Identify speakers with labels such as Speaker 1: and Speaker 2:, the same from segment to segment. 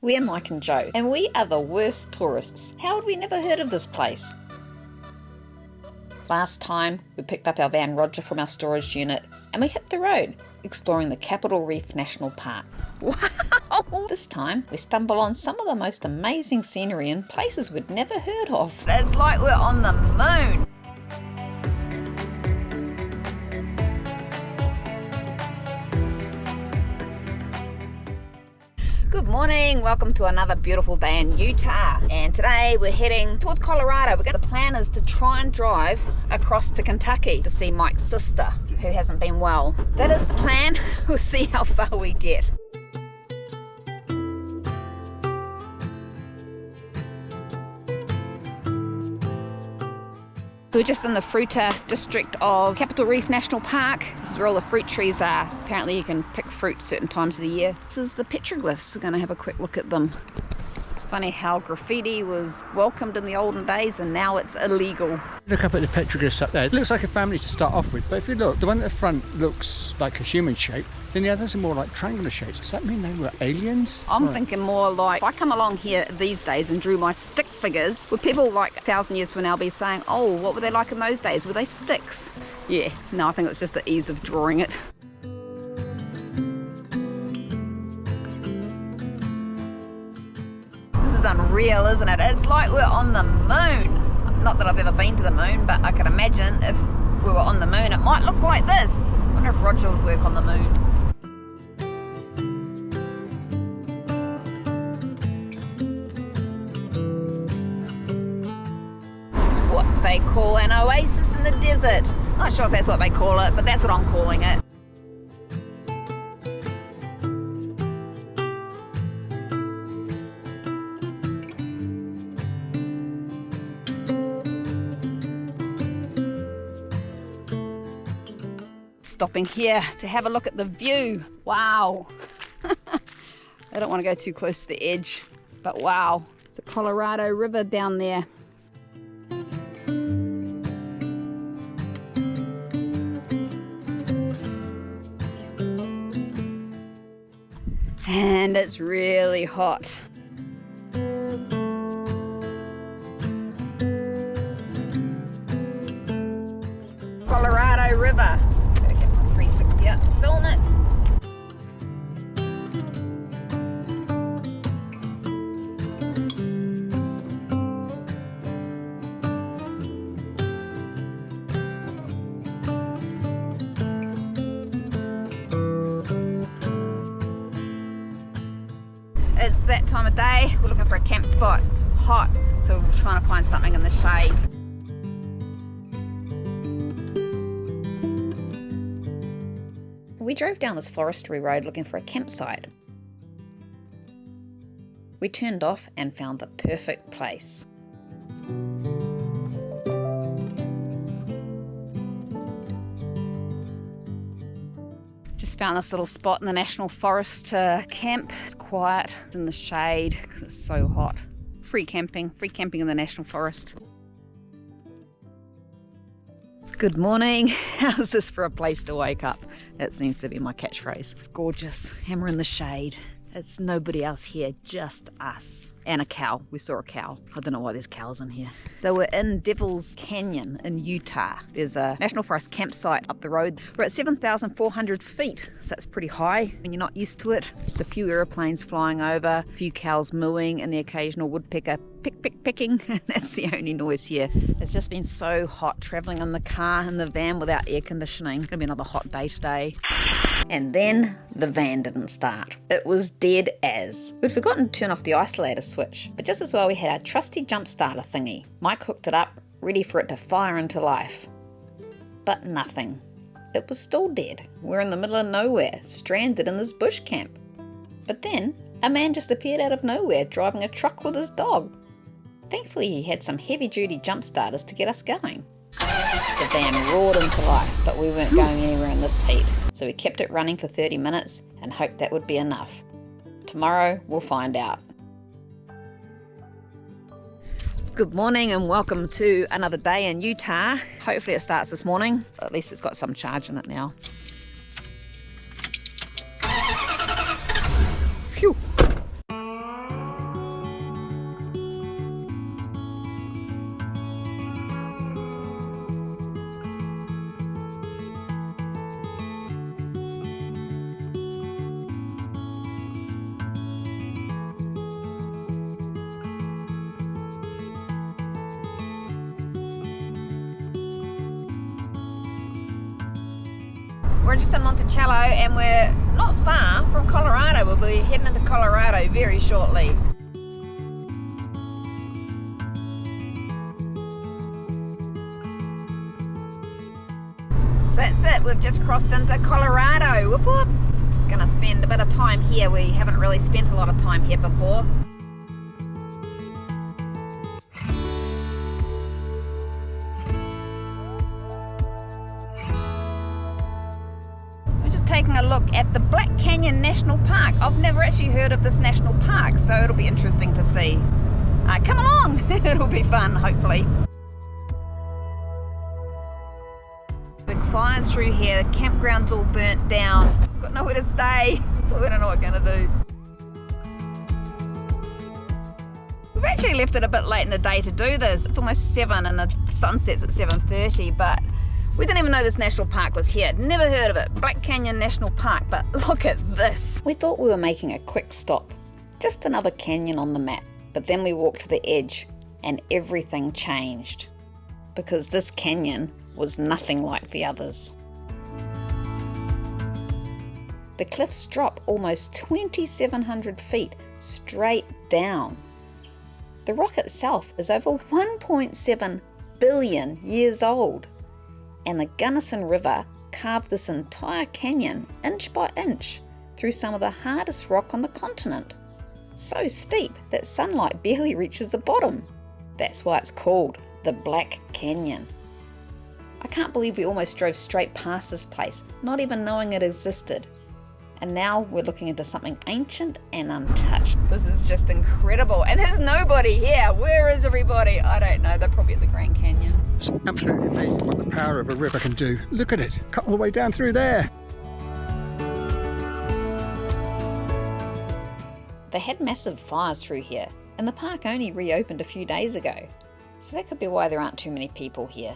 Speaker 1: We're Mike and Joe, and we are the worst tourists. How had we never heard of this place? Last time, we picked up our van Rodger from our storage unit, and we hit the road, exploring the Capital Reef National Park. Wow! This time, we stumble on some of the most amazing scenery and places we'd never heard of. It's like we're on the moon! Good morning, welcome to another beautiful day in Utah, and today we're heading towards Colorado. The plan is to try and drive across to Kentucky to see Mike's sister, who hasn't been well. That is the plan. We'll see how far we get. So we're just in the Fruita district of Capital Reef National Park. This is where all the fruit trees are. Apparently you can pick fruit certain times of the year. This is the Petroglyphs. We're going to have a quick look at them. It's funny how graffiti was welcomed in the olden days and now it's illegal.
Speaker 2: Look up at the petroglyphs up there. It looks like a family to start off with, but if you look, the one at the front looks like a human shape, then the others are more like triangular shapes. Does that mean they were aliens?
Speaker 1: I'm thinking more like, if I come along here these days and drew my stick figures, would people like 1,000 years from now be saying, oh, what were they like in those days? Were they sticks? Yeah, no, I think it was just the ease of drawing it. This is unreal, isn't it? It's like we're on the moon. Not that I've ever been to the moon, but I can imagine if we were on the moon, it might look like this. I wonder if Rodger would work on the moon. What they call an oasis in the desert. Not sure if that's what they call it, but that's what I'm calling it. Stopping here to have a look at the view. Wow. I don't want to go too close to the edge, but wow. It's a Colorado River down there. And it's really hot. Colorado River. Gotta get my 360 out to film it. It's that time of day, we're looking for a camp spot. Hot, so we're trying to find something in the shade. We drove down this forestry road looking for a campsite. We turned off and found the perfect place. Just found this little spot in the national forest to camp. It's quiet, it's in the shade because it's so hot. Free camping in the national forest. Good morning. How's this for a place to wake up? That seems to be my catchphrase. It's gorgeous. Hammer in the shade. It's nobody else here, just us. And a cow. We saw a cow. I don't know why there's cows in here. So we're in Devil's Canyon in Utah. There's a national forest campsite up the road. We're at 7,400 feet, so it's pretty high when you're not used to it. Just a few airplanes flying over, a few cows mooing, and the occasional woodpecker picking. That's the only noise here. It's just been so hot traveling in the car and the van without air conditioning. It's gonna be another hot day today. And then the van didn't start. It was dead as. We'd forgotten to turn off the isolator switch, but just as well we had our trusty jump starter thingy. Mike hooked it up, ready for it to fire into life. But nothing. It was still dead. We're in the middle of nowhere, stranded in this bush camp. But then, a man just appeared out of nowhere driving a truck with his dog. Thankfully he had some heavy-duty jump starters to get us going. The van roared into life, but we weren't going anywhere in this heat, so we kept it running for 30 minutes and hoped that would be enough. Tomorrow we'll find out. Good morning and welcome to another day in Utah. Hopefully it starts this morning, at least it's got some charge in it now. Phew. we're just in Monticello and we're not far from Colorado. We'll be heading into Colorado very shortly. So that's it, we've just crossed into Colorado. Whoop whoop. Gonna spend a bit of time here. We haven't really spent a lot of time here before. Taking a look at the Black Canyon National Park. I've never actually heard of this national park, so it'll be interesting to see. Come along, it'll be fun, hopefully. Big fires through here, the campground's all burnt down. Got nowhere to stay, we don't know what we're gonna do. We've actually left it a bit late in the day to do this. It's almost 7 and the sun sets at 7:30, but we didn't even know this national park was here. Never heard of it. Black Canyon National Park, but look at this. We thought we were making a quick stop. Just another canyon on the map. But then we walked to the edge and everything changed. Because this canyon was nothing like the others. The cliffs drop almost 2,700 feet straight down. The rock itself is over 1.7 billion years old. And the Gunnison River carved this entire canyon inch by inch through some of the hardest rock on the continent. So steep that sunlight barely reaches the bottom. That's why it's called the Black Canyon. I can't believe we almost drove straight past this place, not even knowing it existed. And now we're looking into something ancient and untouched. This is just incredible. And there's nobody here. Where is everybody? I don't know. They're probably at the Grand Canyon.
Speaker 2: It's absolutely amazing what the power of a river can do. Look at it, cut all the way down through there.
Speaker 1: They had massive fires through here, and the park only reopened a few days ago. So that could be why there aren't too many people here.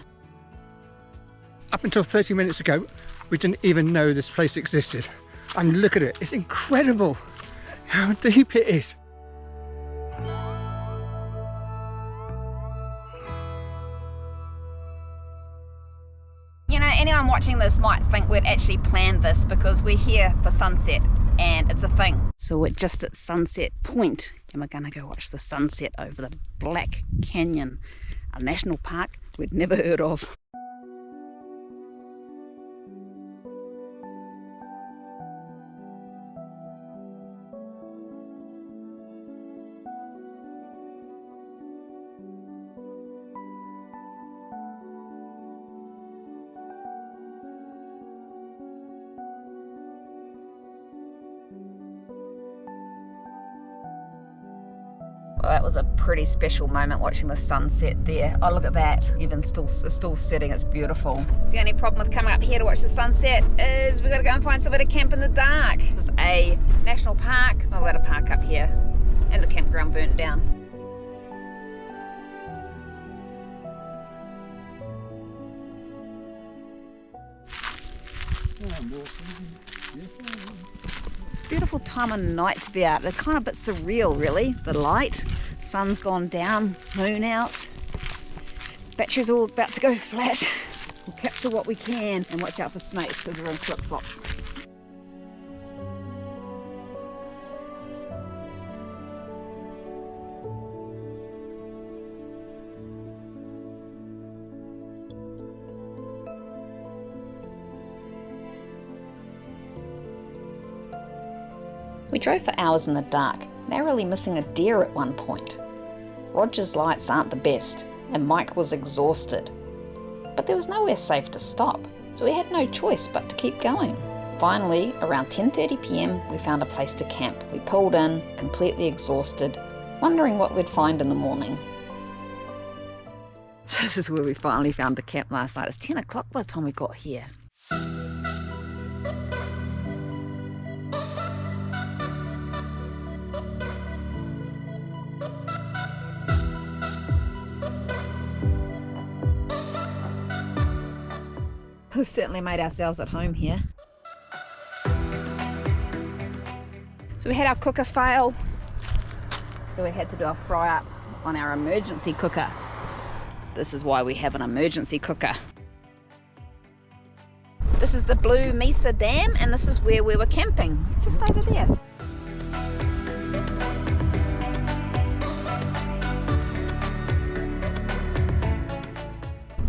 Speaker 2: Up until 30 minutes ago, we didn't even know this place existed. And look at it, it's incredible how deep it is.
Speaker 1: You know, anyone watching this might think we'd actually planned this because we're here for sunset and it's a thing. So we're just at Sunset Point and we're gonna go watch the sunset over the Black Canyon, a national park we'd never heard of. Well, that was a pretty special moment watching the sunset there. Oh, look at that. It's still setting, it's beautiful. The only problem with coming up here to watch the sunset is we've got to go and find somewhere to camp in the dark. This is a national park, not allowed to park up here, and the campground burnt down. Beautiful time of night to be out. They're kind of a bit surreal, really. The light, sun's gone down, moon out. Battery's all about to go flat. We'll capture what we can and watch out for snakes because we're in flip-flops. We drove for hours in the dark, narrowly missing a deer at one point. Rodger's lights aren't the best, and Mike was exhausted. But there was nowhere safe to stop, so we had no choice but to keep going. Finally, around 10:30 PM, we found a place to camp. We pulled in, completely exhausted, wondering what we'd find in the morning. So this is where we finally found a camp last night. It's 10 o'clock by the time we got here. We've certainly made ourselves at home here. So we had our cooker fail, so we had to do a fry up on our emergency cooker. This is why we have an emergency cooker. This is the Blue Mesa Dam, and this is where we were camping, just over there.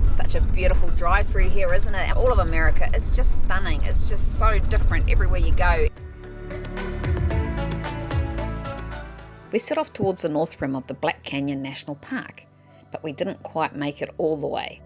Speaker 1: Such a beautiful drive through here, isn't it? All of America is just stunning. It's just so different everywhere you go. We set off towards the north rim of the Black Canyon National Park, but we didn't quite make it all the way.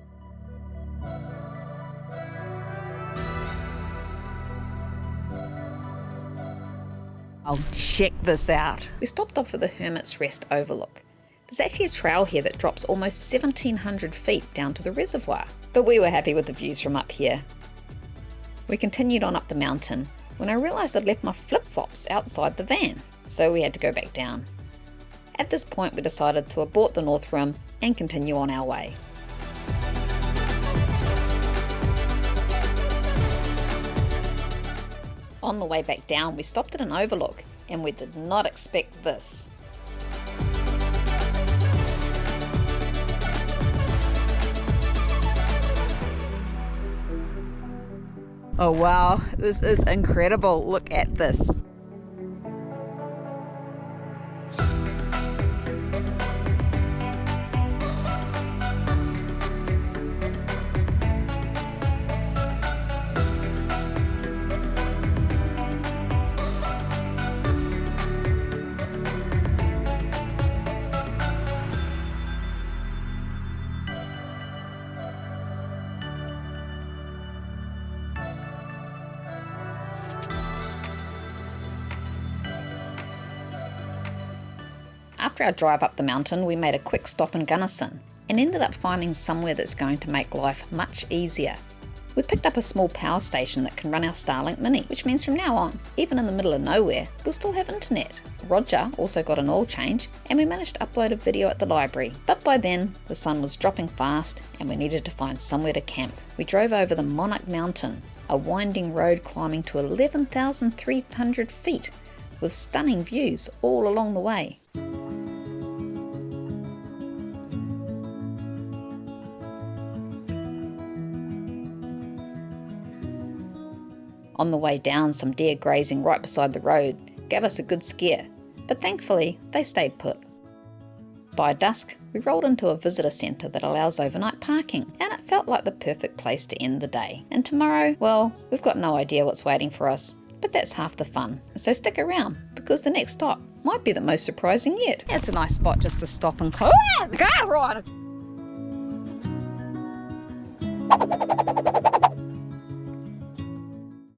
Speaker 1: Oh, check this out. We stopped off at the Hermits Rest Overlook. There's actually a trail here that drops almost 1,700 feet down to the reservoir, but we were happy with the views from up here. We continued on up the mountain when I realised I'd left my flip-flops outside the van, so we had to go back down. At this point we decided to abort the North Rim and continue on our way. On the way back down we stopped at an overlook and we did not expect this. Oh wow, this is incredible. Look at this. After our drive up the mountain, we made a quick stop in Gunnison and ended up finding somewhere that's going to make life much easier. We picked up a small power station that can run our Starlink Mini, which means from now on, even in the middle of nowhere, we'll still have internet. Rodger also got an oil change and we managed to upload a video at the library, but by then the sun was dropping fast and we needed to find somewhere to camp. We drove over the Monarch Mountain, a winding road climbing to 11,300 feet with stunning views all along the way. On the way down, some deer grazing right beside the road gave us a good scare, but thankfully they stayed put. By dusk, we rolled into a visitor centre that allows overnight parking, and it felt like the perfect place to end the day. And tomorrow, well, we've got no idea what's waiting for us, but that's half the fun. So stick around, because the next stop might be the most surprising yet. Yeah, it's a nice spot just to stop and close. Go right.